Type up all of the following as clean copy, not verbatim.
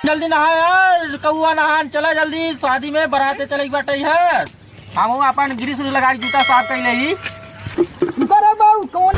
जल्दी नहा यार, कौआ नहान चला जल्दी, शादी में बराते चले बाटे है। हम अपन गिरी सुरी लगा के जूता साफ कर ले। कौन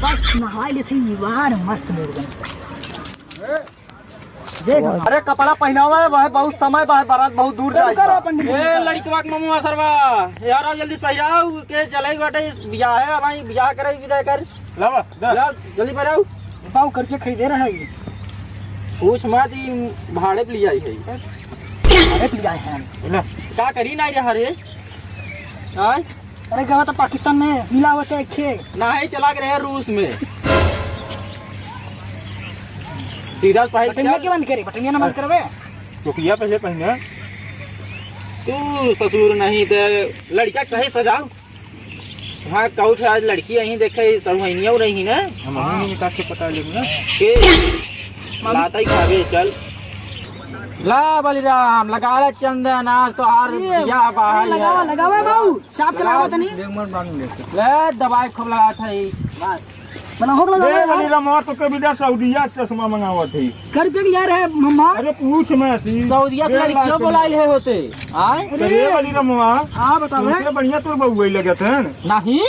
बस नहा ले थी यार, मस्त अरे कपड़ा पहनावा है, वह बहुत समय वह बारात बहुत दूर जाए। लड़की ममुआ सरवा यार जल्दी पहिराओ के चले बाटे बियाह है, भाई बियाह करे विदाई कर जल्दी पहिराओ। बाऊ करके खरीदे रहा है, पूछ मत भाड़े पे लिया है। अरे लिया है क्या करी ना रहा रे। अरे गवा तो पाकिस्तान में मिला हुआ है खे ना है, चला के रहे रूस में सीधा बटनिया के बंद करे, बटनिया ना बंद करवे तो किया पहले पहने तू ससुर नहीं तो लड़का सही सजाओ। हाँ कहू आज लड़की यही देखे सरमैनिया रही ना, हम काट के पता लेंगे के लाता ही खावे। चल ला बलिराम लगा ले चंदन, आज तो हार बियाह बाहर लगावा लगावा बाऊ साफ लगावा तनी ले दवाई खूब लगा था बस बना हो लगा। बलिराम और तो कभी सऊदीया चश्मा मंगावा थी, घर पे यार है मम्मा। अरे पूछ मैं थी सऊदीया से लड़कियों बोलाई है होते आए। अरे बलिराम हाँ बताओ इससे बढ़िया तो बहु लगे थे नहीं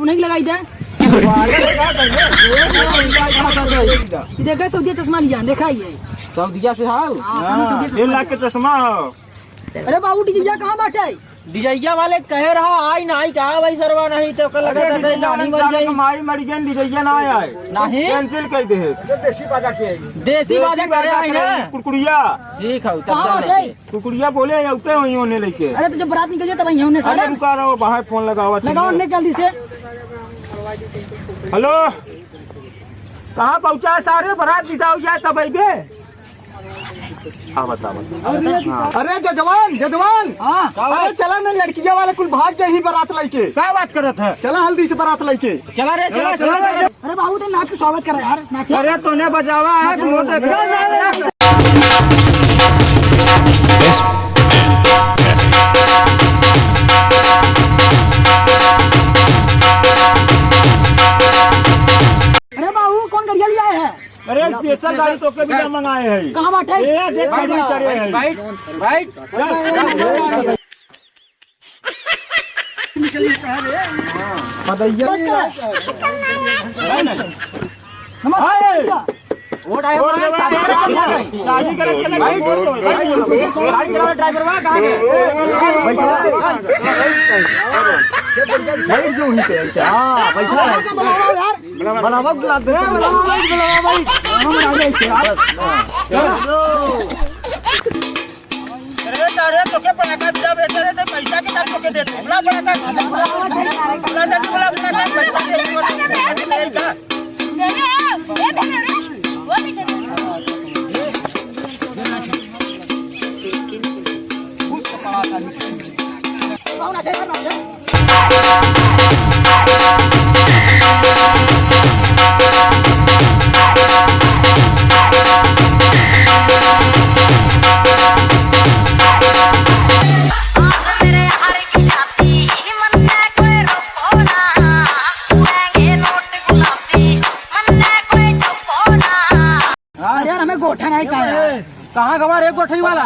उन्हें लगाई दे। देखा सऊदीया चश्मा लिया, देखा ये सऊदीया से हाउ 1 लाख के चश्मा। अरे बाबू डिजिया कहाँ बाटे? डिजैया वाले कह रहा आई नहीं कहा भाई सरवा नहीं तो लगा नहीं मर जाए माई मर गई डिजैया ना आए नहीं कैंसिल कर दे। देसी बाजा कर रहा है ना कुड़कुड़िया ठीक है कहाँ बाटे? कुड़कुड़िया बोले उठे वही होने लेके। अरे तो जब बारात निकल जाए तब वहीं होने सारा। अरे रुका रहो बाहर फोन लगावा लगाओ ने जल्दी से। हेलो कहाँ पहुँचा है सारे, बारात विदा हो जाए तब आइबे। अरे जजवान जजवान अरे चला ना लड़किया वाले कुल भाग जाए ही बारात लेके। क्या बात करत है? चला हल्दी से बारात लेके चला रे चला चला। अरे बाबू तो नाच के स्वागत करा यार, नाच। अरे तूने बजावा है अरे बाबू कौन गाड़िया लिया है? अरे स्पेशल गाड़ी तो के भी मंगाए है। कहाँ बाटे? देख राइट राइट नमस्कार। वो ड्राइवर ड्राइवर कहाँ बनावा बुला दे अरे तो क्या पटाखा बिना बेचते रहे पैसा के साथ के देते बुला यार हमें गोठा नहीं कहाँ गवा रे गोठई वाला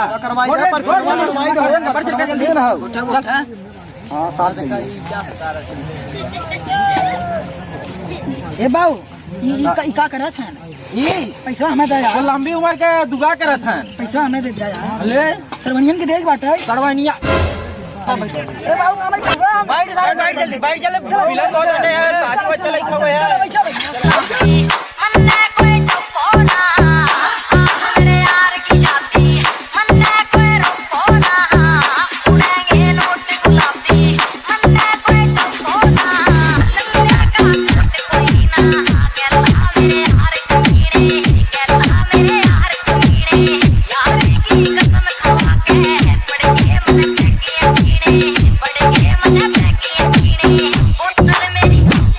ए बाऊ ई का करत है? ये पैसा हमें दे यार, लंबी उम्र के दुगा करत हैं। पैसा हमें दे यार। ले सरवनियन के देख बाटे करवानिया। अरे बाऊ हमें बैठ जल्दी मिलन बहुत बड़े हैं, शादी बच्चे लेके हुए हैं।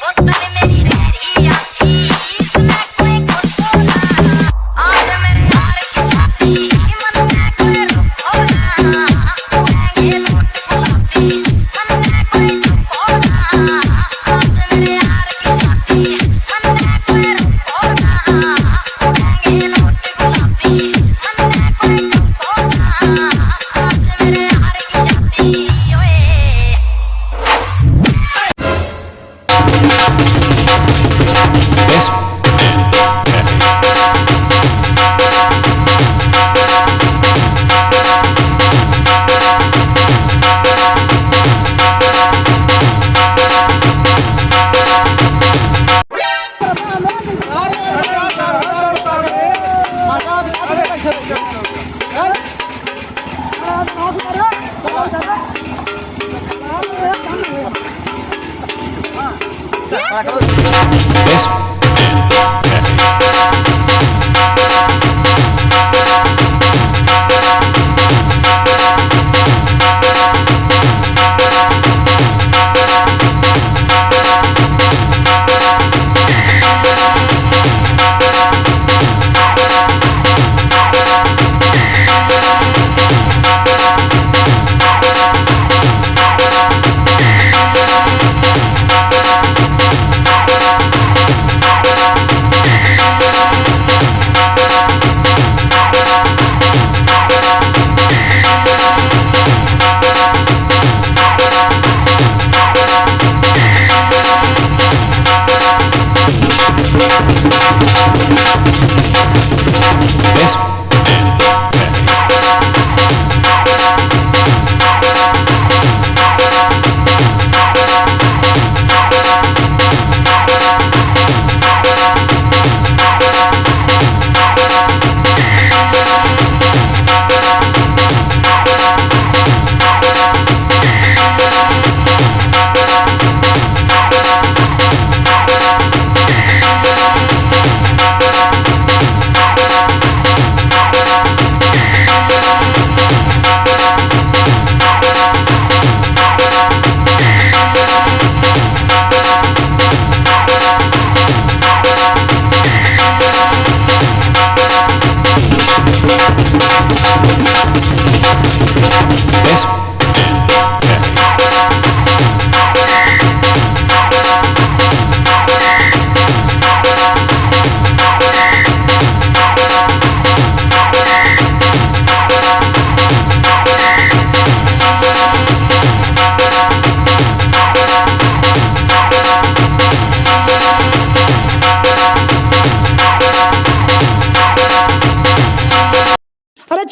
बोतल मेरी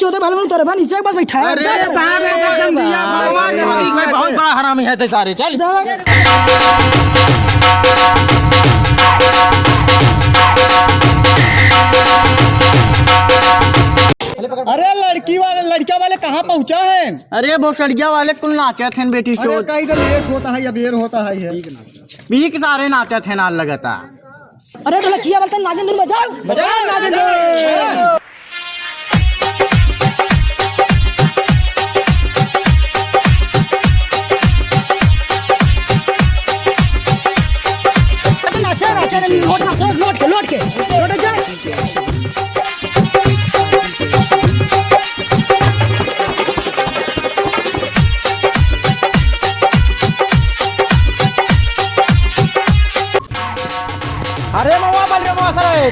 चौथे भाई में उतर नीचे एक बार बैठा है बहुत बड़ा हरामी है सारे चल अरे लड़किया वाले कहाँ पहुँचा है? अरे वो सड़िया वाले कुल नाचे थे बेटी अरे कहीं तो लेट होता है या बेर होता है बीक सारे नाचे थे नाल लगता अरे ढोलकिया बोलते नागिन धुन बजाओ नागिन लौट के जा अरे मवा बोल रे मवा सरे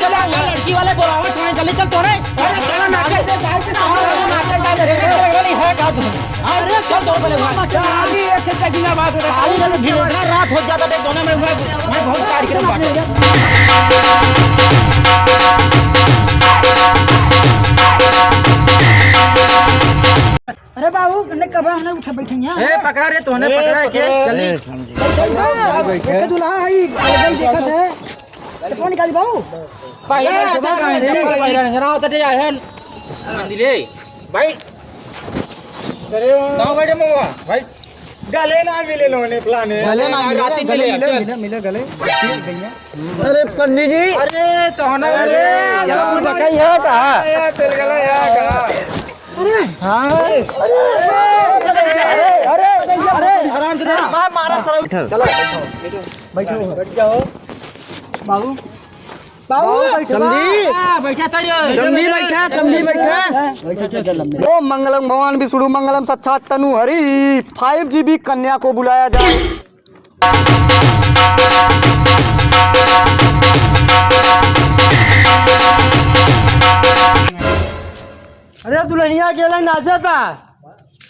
चल लड़की वाले बोलावा तुम्हें जल्दी चल तो रे अरे चल नाचे है का तू अरे चल दो पहले खाली एक तकिया बात है खाली भीड़ रात हो जाता है दोनों में मैं बहुत कार्यक्रम बाटे अरे बाबू ने कब हमने उठा बैठे हैं ए पकड़ा रे तूने पकड़ा के जल्दी देखे दूल्हा आई गई देखत है कौन निकाली बाबू पहले जरा उतर आए हैं मंदिले भाई अरे गांव बैठे मवा भाई गले ना मिले लोने प्लान है गले ना राती मिले गले अरे पंडित जी अरे तो ना अरे यार बकाई है का चल गला यार का अरे हां अरे आराम से मारा सर चलो बैठो बैठ जाओ बाबू बाबू समझी बैठा समझी बैठा ओम मंगलम भगवान विष्णु मंगलम साक्षात तनु हरि 5GB कन्या को बुलाया जाए। अरे दुल्हनिया के लिए नाचा था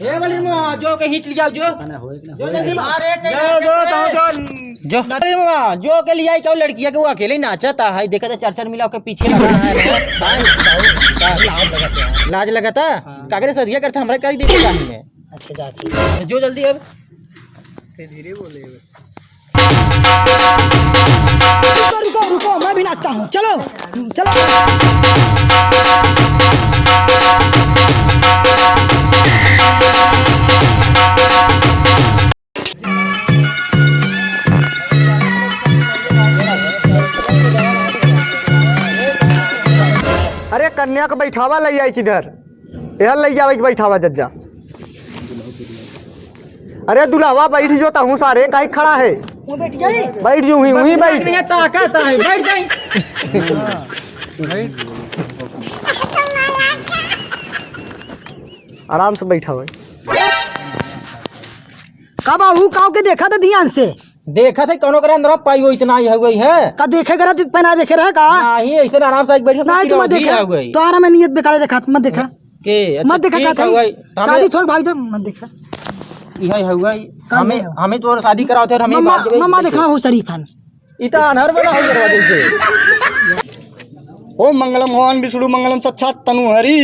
ए वाली मो जो के खींच लिया जो जल्दी अरे जो अरे मो जो के लिए आई क्यों लड़कियां के वो अकेले ही नाचा था हाय देखा था चार मिला के पीछे लगा है लाज लगाता कागरे सदिया करता हमरा कर देती कहानी में अच्छा जाती जो जल्दी अब धीरे बोले रुको रुको मैं भी नाचता हूँ चलो चलो अरे कन्या को बैठावा ले आई किधर यह ले जावे कि बैठावा जज्जा। अरे दुल्हवा बैठ जो ता हूँ सारे काहे खड़ा है वो बैठ गई बैठ जो हुई बैठ ताकत है बैठ जाए आराम से बैठा हुआ का बाबू काव के देखा था ध्यान से देखा था कोनो करे अंदर पाई हो इतना ही हो गई है का देखे करा पहना देखे रहा का नहीं ऐसे आराम से बैठ नहीं तुम देखा तो आराम में नियत बेकार देखा मत देखा के मत देखा का था शादी छोड़ भाग जा मत देखा यही है गई हमें तो शादी कराते और हमें बात मम्मा देखा बहुत शरीफन इतना अनहर बना हो दरवाजे से ओम मंगलम भगवान विष्णु मंगलम साक्षात तनु हरि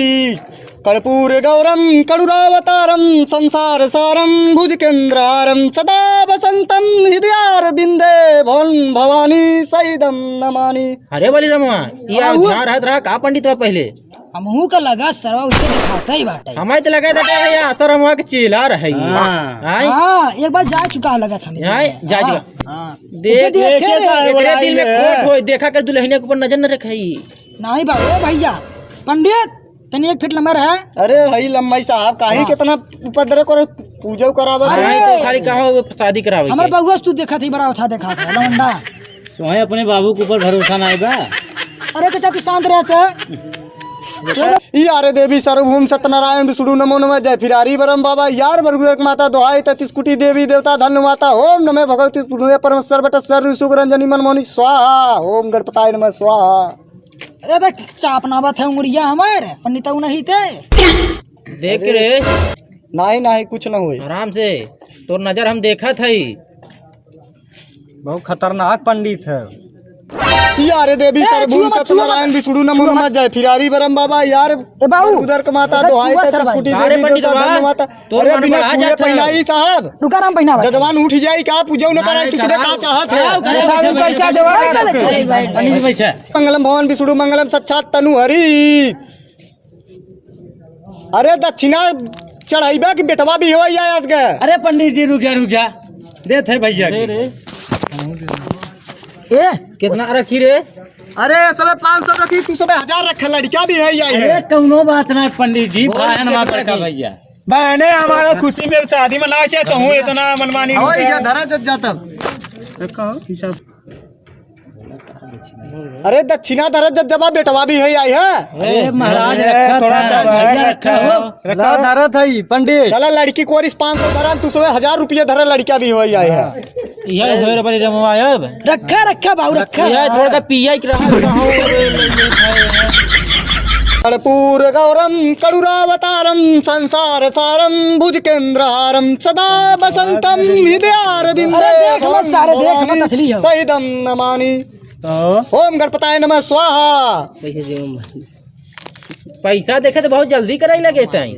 कर्पूर गौरम करुणावतारम संसार सारम भुजकेन्द्रारम सदा वसंतम हृदयार बिंदे भवन भवानी सईदम नमानि। अरे बोली रमा ये ध्यान रहत रहा का पंडित बा पहले हमहू का लगा सरवा उससे दिखाता ही बाटे हमें तो लगा था ये असर हम के चिल्ला रहे हां एक बार जा चुका लगा था हमें जा चुका देख एकरे दिल में खोट होय देखा कर दुल्हनिया के ऊपर नजर न रखई नहीं बाबू भैया पंडित तनी 1 फीट लंबा है। अरे भाई लम्बाई साहब काहे कितना उपद्रव करे पूजा करावत है तो खाली कहो शादी करावे हमर बबुआ तू देखा थी बड़ा था देखा था लौंडा तुम्हें अपने बाबू के ऊपर भरोसा नहीं बा अरे चाचा तू शांत रहते यार देवी सर्वभूम सत्यनारायण विष्णु नमो नमः जय फिरारी बरम बाबा यार बरगुरक माता दोहाई ततिस्कुटी देवी देवता धन्य माता ओम नमः भगवती पुण्य परमेश्वर बट सर्व सुगरंजनी मनमोहनी स्वाहा ओम गणपताय नमः स्वाहा। अरे देख चापना बात है उंगरिया हमारे पंडित नहीं थे देख रे नहीं नहीं कुछ न हुए आराम से तो नजर हम देखा था बहुत खतरनाक पंडित है। यार देवी सर्वभूम सत्यनारायण विष्णु नमो नमः जय फिरारी बरम बाबा यार ए बाबू उधर का माता दोहाई ते स्कूटी देवी देवता धन्य माता अरे बिना छुए पहिनाई साहब रुका राम पहिना जजमान उठ जाई का पूजो न कराई किसी का चाहत है पैसा देवा मंगलम भवन विष्णु मंगलम साक्षात तनु हरि अरे दक्षिणा चढ़ाईबा की बेटवा भी हो याद के अरे पंडित जी रुक जा दे थे भैया ए कितना रखी रे अरे सब 500 रखी तू सब 1000 रखा लड़का भी है यही है कौनो बात ना पंडित जी बहन मां पर का भैया बहने हमारा खुशी में शादी मनावे छे तो हूँ इतना मनमानी और क्या धरा जज जाता अरे दक्षिणा धरा जज जबा बेटवा भी है आई है अरे महाराज रखा थोड़ा सा भैया रखा हो रखा धरा था पंडित चला लड़की को 500 धरा तू सब 1000 रुपया धरा लड़का भी हो आई है यह होर बड़ी रमवायब रखा बाबू रखा यह थोड़ा का पिया की रहा कर्पूर गौरम करुरावतारम संसार सारम भुज केंद्रहारम सदा बसंतम हृदयार बिंदे अरे देख मत सारे देख मत असली हो सहिदम नमानि ओम गणपताय नमः स्वाहा पैसा देखे तो बहुत जल्दी कराई लगे ताई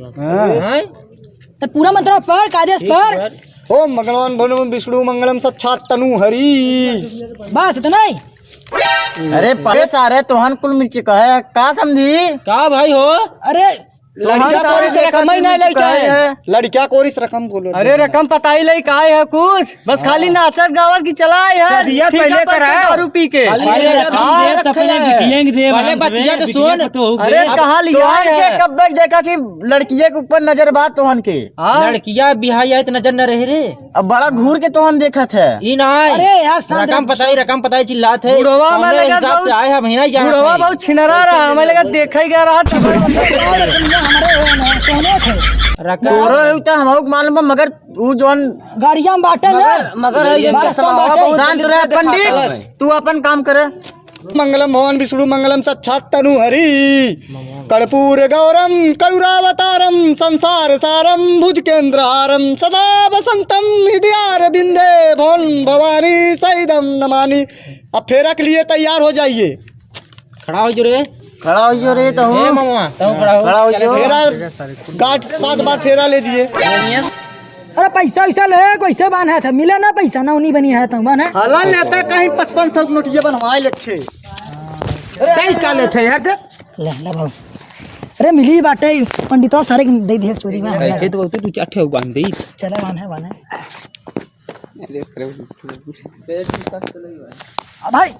तो पूरा मंत्र पर कादेश पर ओम भगवान भनु विष्णु मंगलम साक्षात तनु हरि बस इतना ही अरे पले सारे तोहन कुल मिर्च का है का समझी का भाई हो अरे लड़किया कोरिस रकम ही नहीं लेके है लड़किया कोरिस रकम बोलो अरे रकम पता ही नहीं का है कुछ बस खाली नाचत गावत की चला है दिया पहले करा दारू पी के पहले बतिया तो सुन अरे कहाँ लिया है कब तक देखा थी लड़किये के ऊपर नजर बात तोहन के लड़किया बिहाई है तो नजर न रहे रे अब बड़ा घूर के तोहन देखा थे ई नहीं अरे यार रकम पताई चिल्लात है बुढ़वा में लगा हिसाब से आए हम महीना ही जाना बुढ़वा बहुत छिनरा रहा हमें लगा देखा ही गया रहा हम मालूम मगर वो जोन गाड़िया में बांटे ना मगर शांत रहे पंडित तू अपन काम करे मंगलम भवन विष्णु मंगलम साक्षात तनु हरि कर्पूर गौरम करुरावतारम संसार सारम भुज केंद्रहारम सदा बसंतम हृदयार बिंदे भवन भवानी सहिदम नमानि अब फेरा के लिए तैयार हो जाइए खड़ा हो जो रे खड़ा हो रे तो ए मामा तो खड़ा हो फेरा गाठ 7 बार फेरा लीजिए अरे पैसा वैसा ले कैसे बांधा था मिला ना पैसा ना उन्हीं बनी है तो बना हाला लेता कहीं 5500 नोटिया बनवाए लेखे कहीं का लेते यार ले भाऊ अरे मिली बाटे पंडितवा सारे दे दिए चोरी में ऐसे तो तू चाटे हो बांध दे चला बांधा अब भाई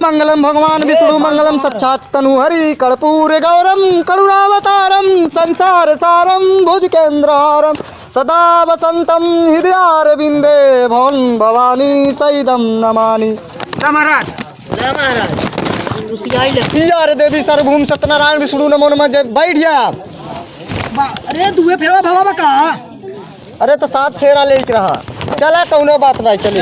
मंगलम भगवान विष्णु मंगलम साक्षात तनु हरि कर्पूर गौरम करुरावतारम संसार सारम भुज केंद्रहारम सदा वसंतम हृदयार बिंदे भवन भवानी सहिदम नमानि महाराज यार देवी सर्वभूम सत्यनारायण विष्णु नमो नमः जय बैठ जा अरे दुए फेरवा भवा में का अरे तो 7 फेरा लेके रहा चला कौनो बात नहीं चले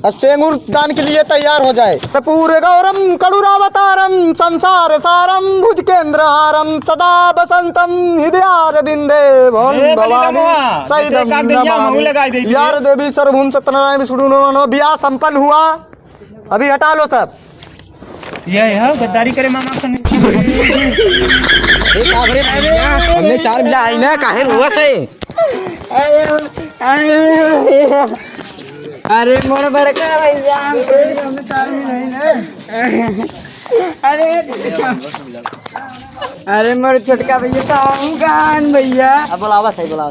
अब सेंगूर दान के लिए तैयार हो जाए कर्पूर गौरम करुरावतारम संसार सारम भुज केंद्रहारम सदा बसंतम हृदयार बिंदे भवन भवानी सहिदम नमामि यार देवी सर्वभूम सत्यनारायण विष्णु नमो नमः ब्याह संपन्न हुआ अभी हटा लो सब ये है गद्दारी करे मामा संग हमने 4 मिला आई ना काहे रोवत है अरे मोर बड़का भैया अरे मोर छोटका भैया गान भैया बुलावा सही बुलावा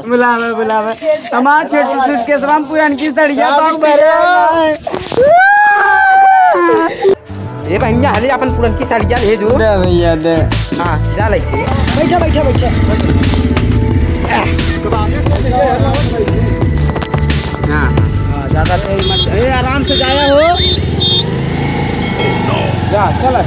बुलावा हमार छोटी सूट के सलाम पुरान की सड़िया ए भैया हले अपन पुरन की साड़ियां भेजो भैया दे हां जा लेके बैठा हां ज्यादा तेज मत ए आराम से जाया हो जा चला